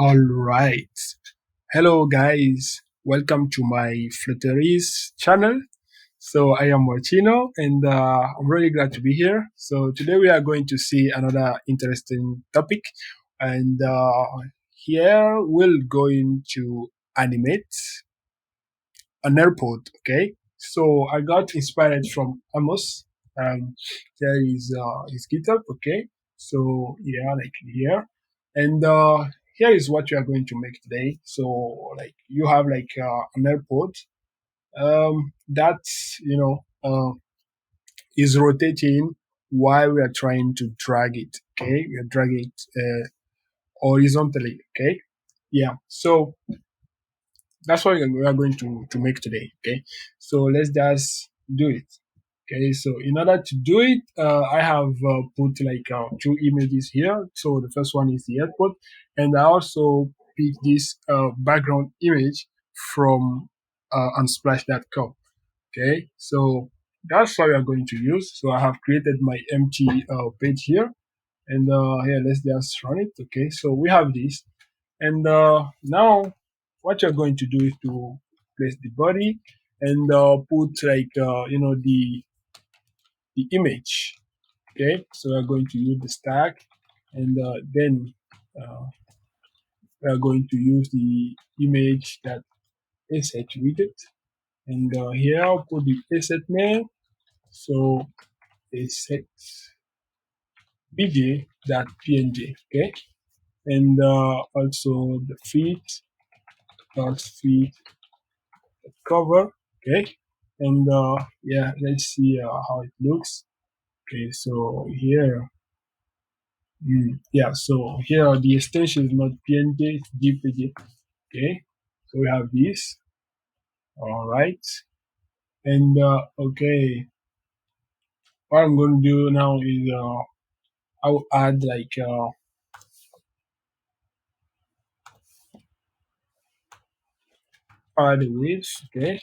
All right. Hello, guys. Welcome to my Flutteries channel. So I am Martino, and I'm really glad to be here. So today we are going to see another interesting topic, and here we're going to animate an airport. Okay. So I got inspired from Amos. There is his GitHub. Okay. So yeah, like here, and here is what we are going to make today. So like you have like an airport that is rotating while we are trying to drag it. Okay, we are dragging it horizontally. Okay, yeah. So that's what we are going to make today. Okay, so let's just do it. Okay, so in order to do it, I have put like two images here. So the first one is the airport, and I also picked this background image from unsplash.com. Okay, so that's what we are going to use. So I have created my empty page here, and here let's just run it. Okay, so we have this, and now what you're going to do is to place the body and put like the image. Okay, so we're going to use the stack, and then uh, we're going to use the image that asset widget, and here I'll put the asset name. So asset bj.png. Okay, and also the feed dot feed cover. Okay, and yeah, let's see how it looks. Okay, so here yeah, so here the extension is not PNG, it's DPG. Okay, so we have this. All right, and okay, what I'm going to do now is I'll add like add a width. Okay,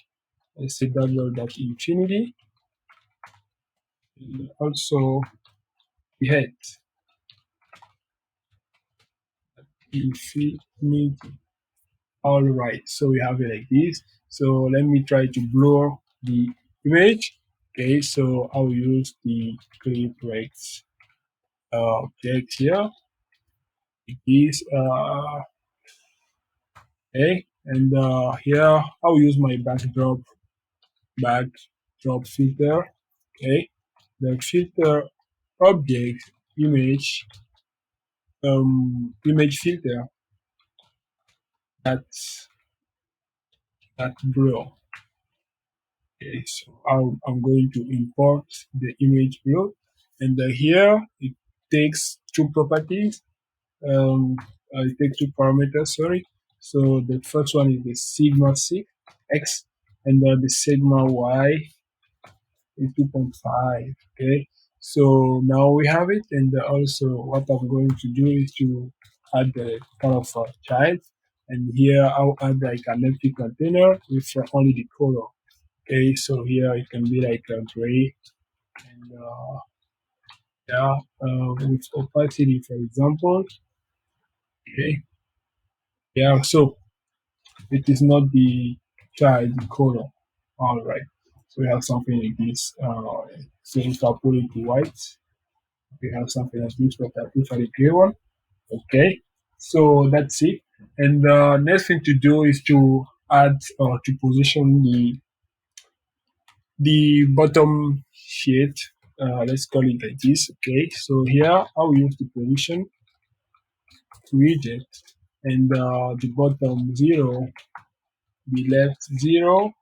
let's say double dot infinity. And also the head infinity. All right, so we have it like this. So let me try to blur the image. Okay, so I'll use the clip breaks object here. This okay, and here I'll use my backdrop filter. Okay, the filter object image filter that's that blur. Okay, so I'm going to import the image blur, and here it takes two properties. It takes two parameters. Sorry. So the first one is the sigma x, and the sigma y is 2.5. Okay. So now we have it, and also what I'm going to do is to add the kind of child, and here I'll add like an empty container with only the color. Okay, so here it can be like a gray, and yeah, with opacity, for example. Okay, yeah, so it is not the child color. All right, so we have something like this. So if I put it to white, we have something like this, but I prefer the gray one. Okay, so that's it. And the next thing to do is to add or to position the bottom sheet. Let's call it like this. Okay, so here I'll use the position widget, and the bottom 0, the left 0,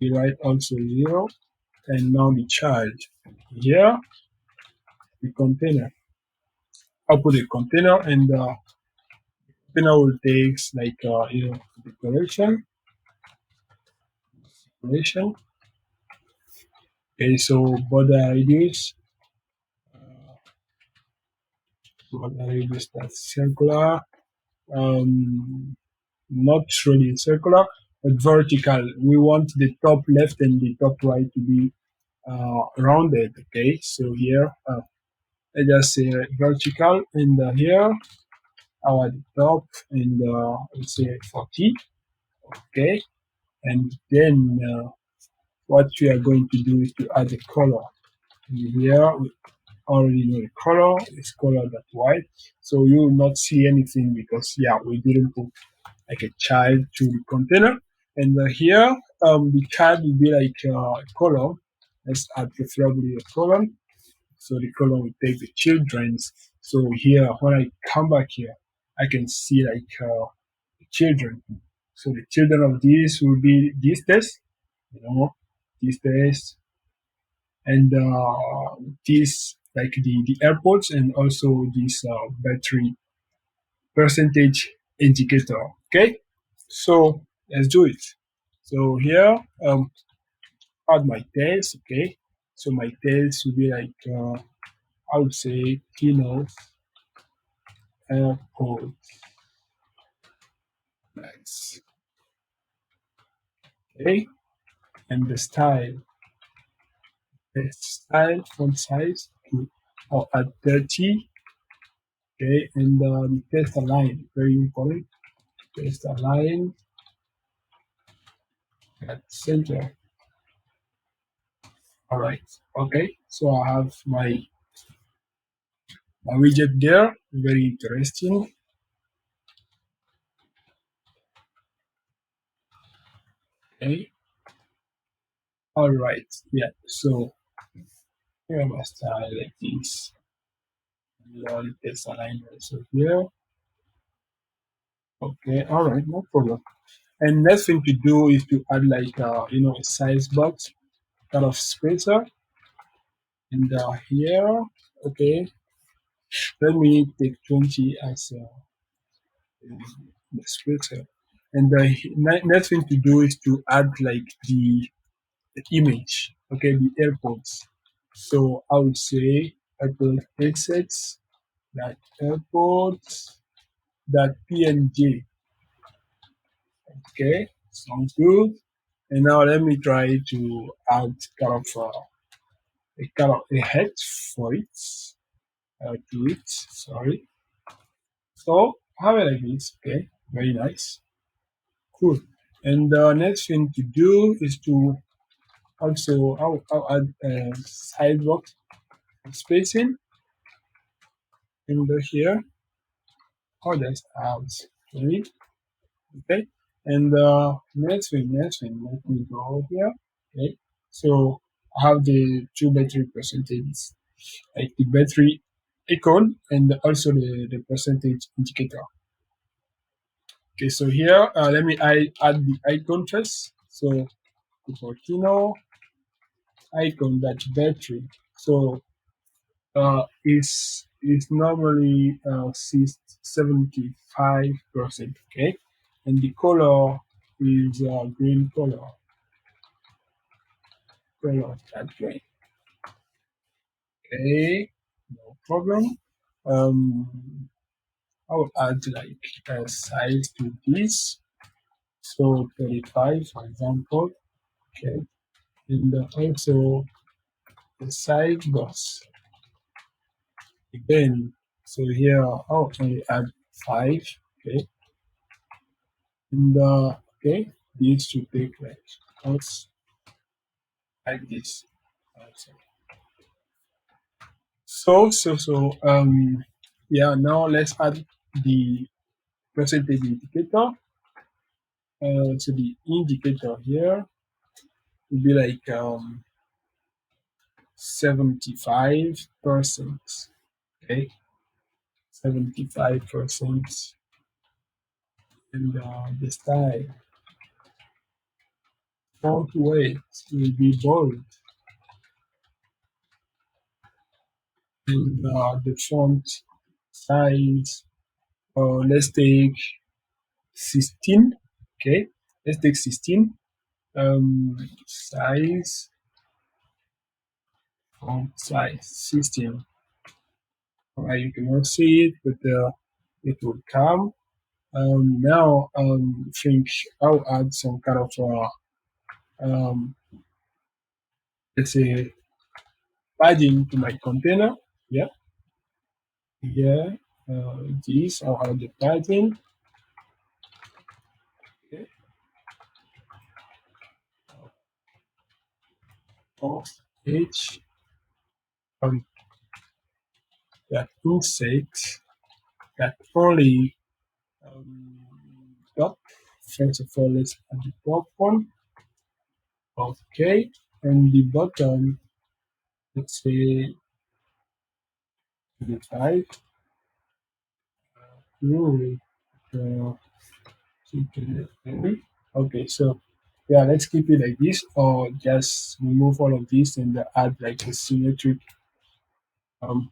the right also 0, and now the child. Here the container. I'll put a container, and container will take like decoration. Okay, so border radius that's circular. Um, Not really circular, but vertical. We want the top left and the top right to be rounded. Okay, so here I just say vertical, and here I'll add the top and let's say 40. Okay, and then what we are going to do is to add the color. And here we already know the color is colored that white, so you will not see anything because yeah, we didn't put like a child to the container. And here the child will be like a column. Let's add preferably a column, so the column will take the children's. So here when I come back here, I can see like the children. So the children of this will be this test, you know, this test, and this like the Airpods, and also this battery percentage indicator. Okay, so let's do it. So here, add my test. Okay, so my test will be like I would say keynote Airpods. Nice. Okay, and the style font size to at 30. Okay, and the test align, very important. Test align at center. All right. Okay, so I have my widget there. Very interesting. Okay. All right. Yeah. So here my style like this. And test align also here. Okay. All right. No problem. And next thing to do is to add like a size box kind of spacer, and here. Okay. Let me take 20 as the spacer. And the next thing to do is to add like the image, okay, the Airpods. So I would say Apple headsets, that Airpods, that PNG. Okay, sounds good. And now let me try to add kind of a head for it, to it. Sorry. So have it like this. Okay, very nice, cool. And the next thing to do is to also I'll add sidewalk spacing in the here. Oh, that's out. Okay. Okay. And next thing, let me go here. Okay. So I have the two battery percentages, like the battery icon and also the percentage indicator. Okay, so here let me add the icon first. So Cupertino icon that battery. So is normally 75%. Okay, and the color is green color that green. Okay, no problem. I will add like a size to this, so 35 for example. Okay, and also the size box again. So here I'll only add 5. Okay, and okay, these should take like us like this. Also. Yeah, now let's add the percentage indicator. So the indicator here will be like 75%. Okay, 75%, and the style font weight will be bold, and the font size. Let's take 16. Okay, let's take 16. Size font size 16. Alright, you cannot see it, but it will come. Now, think I'll add some kind of um, let's say padding to my container. Yeah, yeah. this, I'll have the pattern. Okay, of H um, that insect that only um, top. First of all, let's add the top one. Okay, and the bottom, let's say the type. Really, uh, okay, so yeah, let's keep it like this, or just remove all of this and add like a um,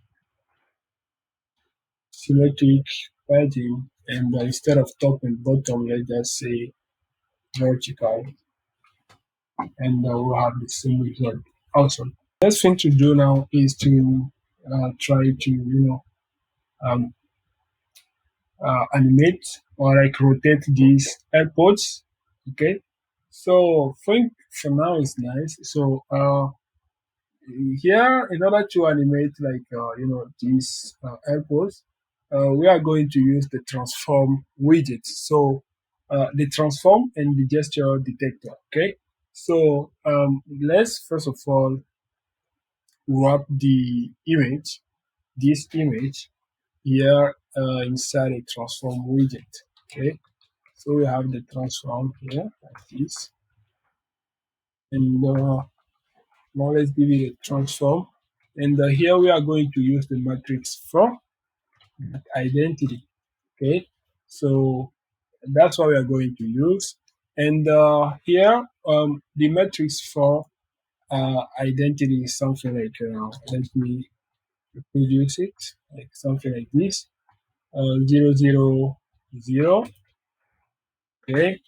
symmetric padding, and instead of top and bottom, let's just say vertical, and we'll have the same result. Awesome. Next thing to do now is to try to um, animate or like rotate these Airpods. Okay, so think for now is nice. So here, in order to animate like these Airpods, we are going to use the transform widget. So the transform and the gesture detector. Okay, so let's first of all wrap the image, this image here inside a transform widget. Okay, so we have the transform here like this, and now let's give it a transform. And here we are going to use the matrix for identity. Okay, so that's what we are going to use. And here, the matrix for identity is something like, let me reproduce it, like something like this, 000. Okay,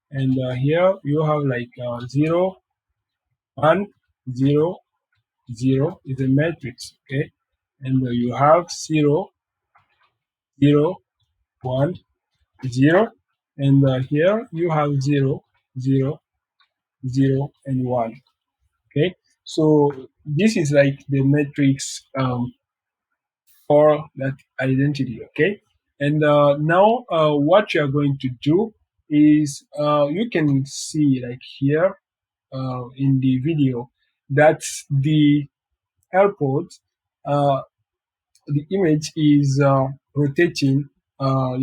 and here you have like 0, 1, 0, 0 is a matrix. Okay, and you have 0, 0, 1, 0, and here you have 0, 0, 0, and 1. Okay, so this is like the matrix for that identity. Okay, and now what you are going to do is you can see like here in the video that the airport the image is rotating I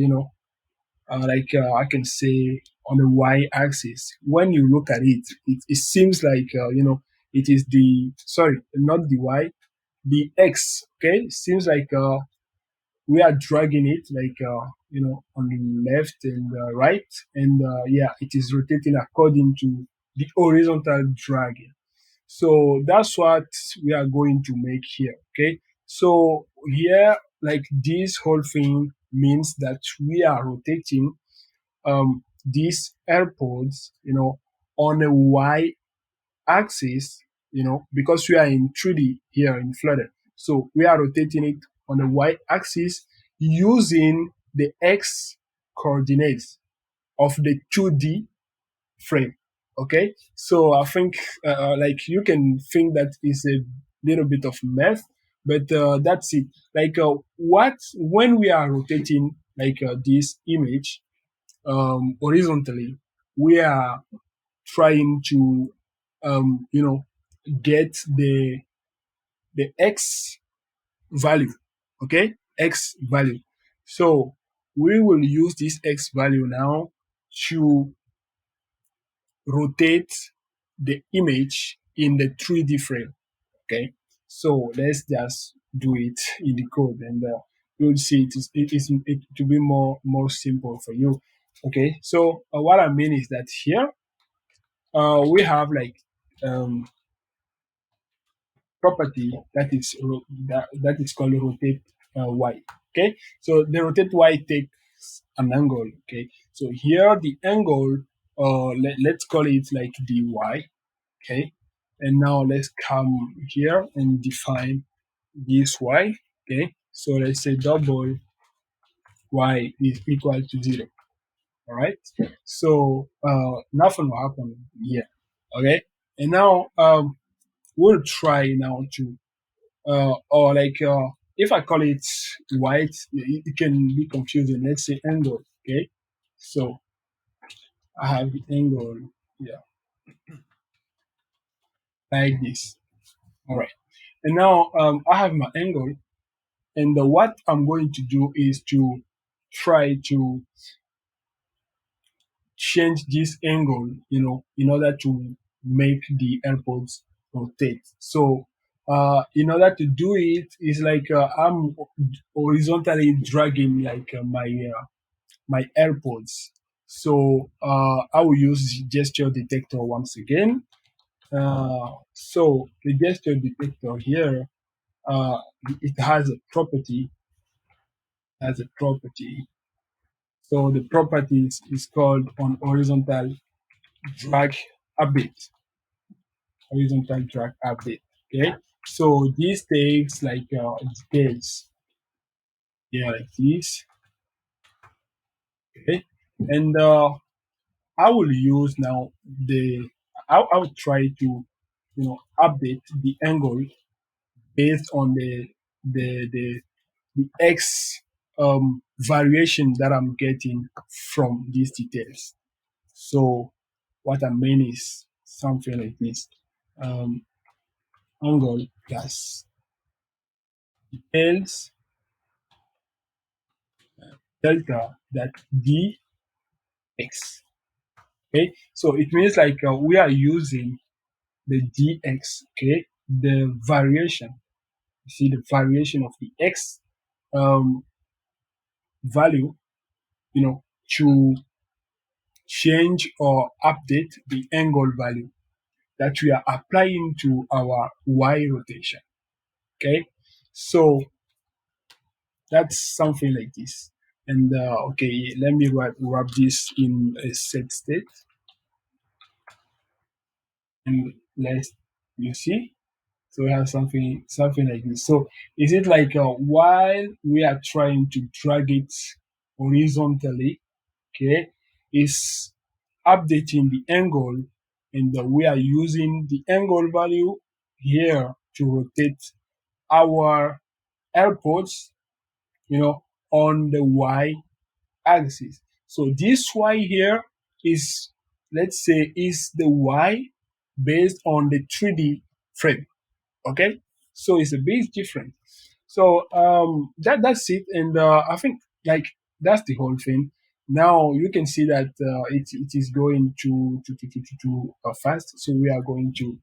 can say on the y-axis. When you look at it, it seems like it is the sorry, not the y, the x. Okay, it seems like we are dragging it like on the left and right, and yeah, it is rotating according to the horizontal dragging. So that's what we are going to make here. Okay, so here, like, this whole thing means that we are rotating these AirPods, on a y axis, because we are in 3D here in Flutter. So we are rotating it on the y axis using the x coordinates of the 2D frame. Okay, so I think like you can think that is a little bit of math, but that's it. Like what when we are rotating like this image horizontally, we are trying to get the x value. Okay, x value. So we will use this x value now to rotate the image in the 3D frame. Okay, so let's just do it in the code, and you'll see it to be more simple for you. Okay, so what I mean is that here we have like um, property that is called rotate y. Okay, so the rotate y takes an angle. Okay, so here the angle let's call it like dy. Okay, and now let's come here and define this y. Okay, so let's say double y is equal to 0. All right, so nothing will happen here. Okay, and now we'll try now to or like if I call it white, it can be confusing. Let's say angle. Okay, so I have the angle, yeah, like this. All right, and now I have my angle, and what I'm going to do is to try to change this angle, in order to make the Airpods rotate. So, in order to do it, it's like I'm horizontally dragging like my Airpods. So I will use gesture detector once again. So the gesture detector here, uh, it has a property. So the property is called on drag update, horizontal drag update. Okay. So this takes like details, yeah, like this. Okay. And I will use now I will try to update the angle based on the X variation that I'm getting from these details. So what I mean is something like this. Um, Angle plus details delta that dx. Okay, so it means like we are using the dx, okay, the variation. You see the variation of the x um, value, to change or update the angle value that we are applying to our y rotation. Okay, so that's something like this. And okay, let me wrap this in a set state, and let's you see. So we have something like this. So is it like while we are trying to drag it horizontally, okay, is updating the angle, and we are using the angle value here to rotate our AirPods, on the y axis. So this y here is, let's say, is the y based on the 3D frame. Okay, so it's a big difference. So that's it, and I think like that's the whole thing. Now you can see that it is going to fast, so we are going to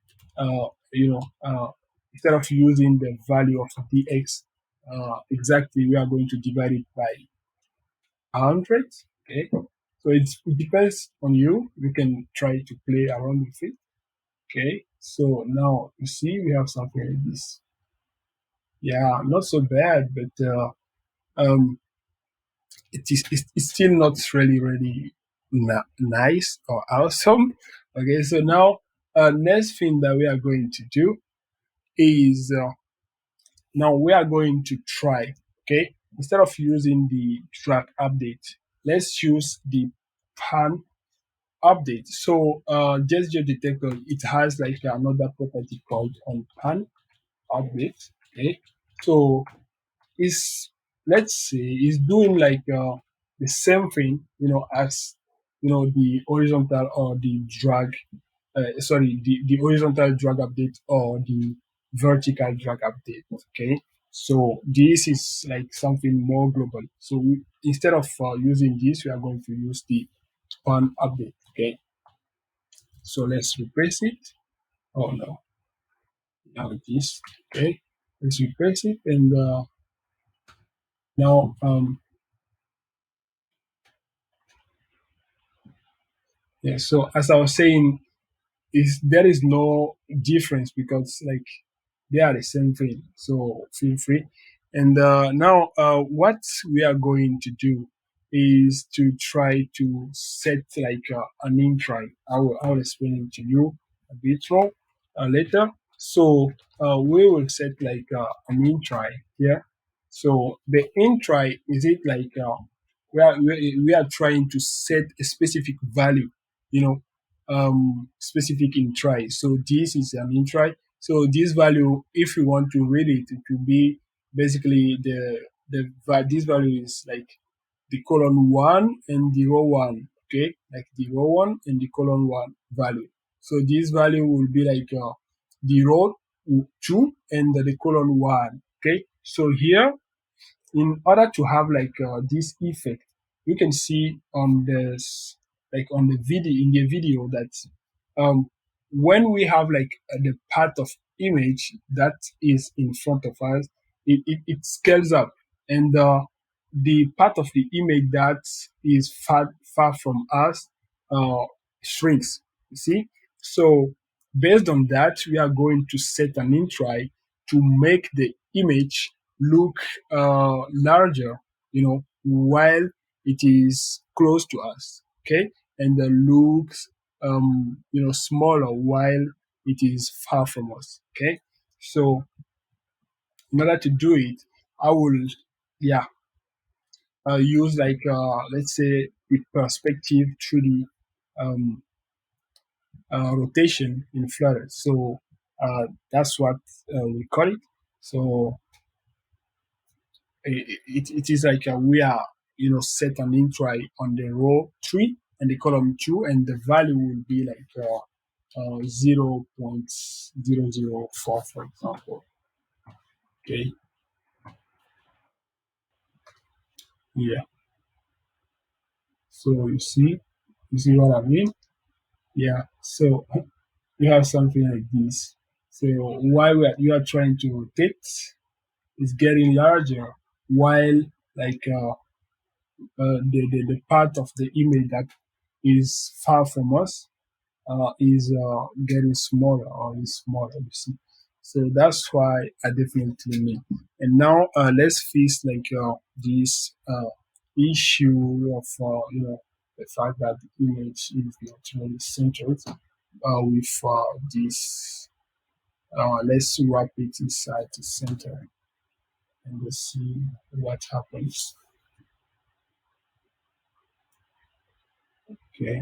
instead of using the value of dx exactly, we are going to divide it by 100. Okay, so it depends on you. You can try to play around with it. Okay, so now you see we have something like this. Yeah, not so bad, but um, it's still not really nice or awesome. Okay, so now next thing that we are going to do is now we are going to try. Okay, instead of using the track update, let's use the pan update. So gesture detector, it has like another property called on pan update. Okay, so is, let's say, is doing like the same thing, as the horizontal or the drag sorry, the horizontal drag update or the vertical drag update. Okay, so this is like something more global. So instead of using this, we are going to use the pan update. Okay, so let's replace it. Oh no, now this. Okay, let's replace it, and now yeah, so as I was saying, is there is no difference because like they are the same thing. So feel free. And now what we are going to do is to try to set like an intro. I will explain it to you a bit more later. So we will set like an intro here. So the intro is it like we are trying to set a specific value, you know, specific in try. So this is an in try. So this value, if you want to read it, it will be basically this value is like the column one and the row one, okay, like the row one and the column one value. So this value will be like the row two and the column one, okay. So here, in order to have like this effect, you can see on this, like on the video, in the video, that um when we have like the part of image that is in front of us, it scales up, and the part of the image that is far from us uh shrinks, you see. So based on that, we are going to set an intry to make the image look larger, while it is close to us, okay, and looks smaller while it is far from us, okay. So in order to do it, I will, yeah, use like let's say the perspective 3D um, rotation in Flutter. So that's what we call it. So it is like we are set an intry on the row 3 and the column 2, and the value will be like 0.004, for example, okay. Yeah, so you see what I mean. Yeah, so you have something like this. So while you are trying to rotate, it's getting larger, while like the part of the image that is far from us is getting smaller, or is smaller, you see. So that's why I definitely mean. And now let's face like this issue of the fact that the image is not really centered with this. Let's wrap it inside the center, and let's see what happens. Okay,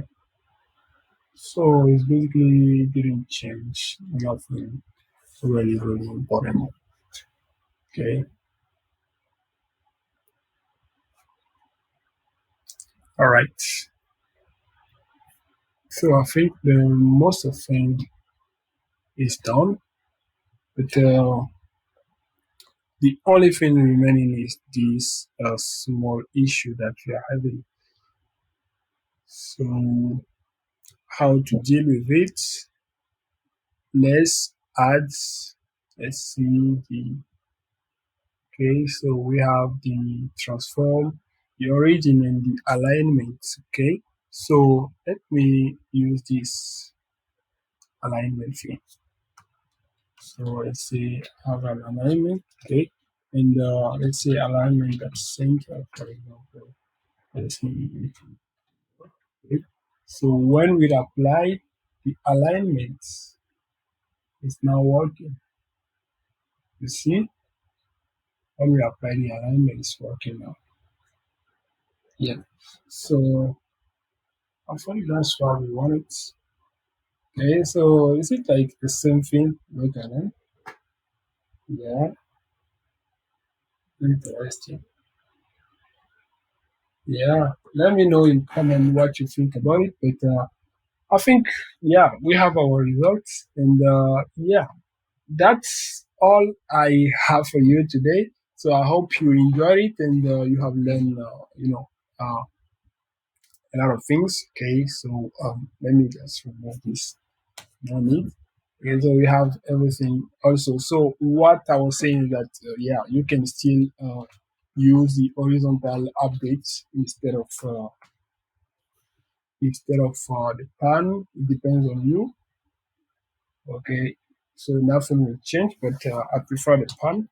so it's basically didn't change nothing really important. Okay, all right. So I think the most of thing is done, but the only thing remaining is this small issue that we are having. So how to deal with it? Let's add. Let's see the. Okay, so we have the transform, the origin, and the alignment. Okay, so let me use this alignment here. So let's say have an alignment, okay, and let's say alignment at center, for example. Let's see. Okay. So when we apply the alignment, it's now working. You see, when we apply the alignment, it's working now. Yeah. So I think that's what we want it. Okay. So is it like the same thing? Look at it. Yeah. Interesting. Yeah. Let me know in comment what you think about it. But I think, yeah, we have our results, and yeah, that's all I have for you today. So I hope you enjoyed it, and you have learned, a lot of things. Okay, so let me just remove this. No need. Okay, so we have everything also. So what I was saying is that yeah, you can still use the horizontal updates instead of the pan. It depends on you. Okay, so nothing will change, but I prefer the pan.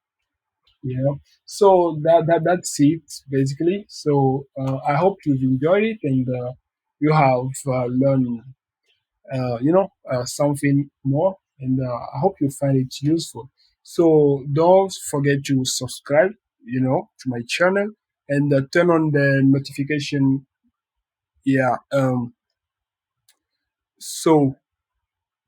Yeah. So that's it basically. So I hope you've enjoyed it, and you have learned something more, and I hope you find it useful. So don't forget to subscribe, to my channel, and turn on the notification. Yeah. So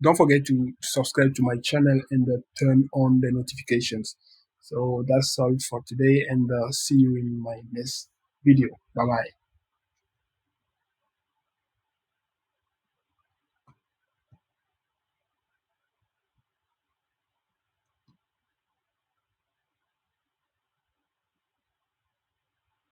don't forget to subscribe to my channel and turn on the notifications. So that's all for today, and see you in my next video. Bye bye.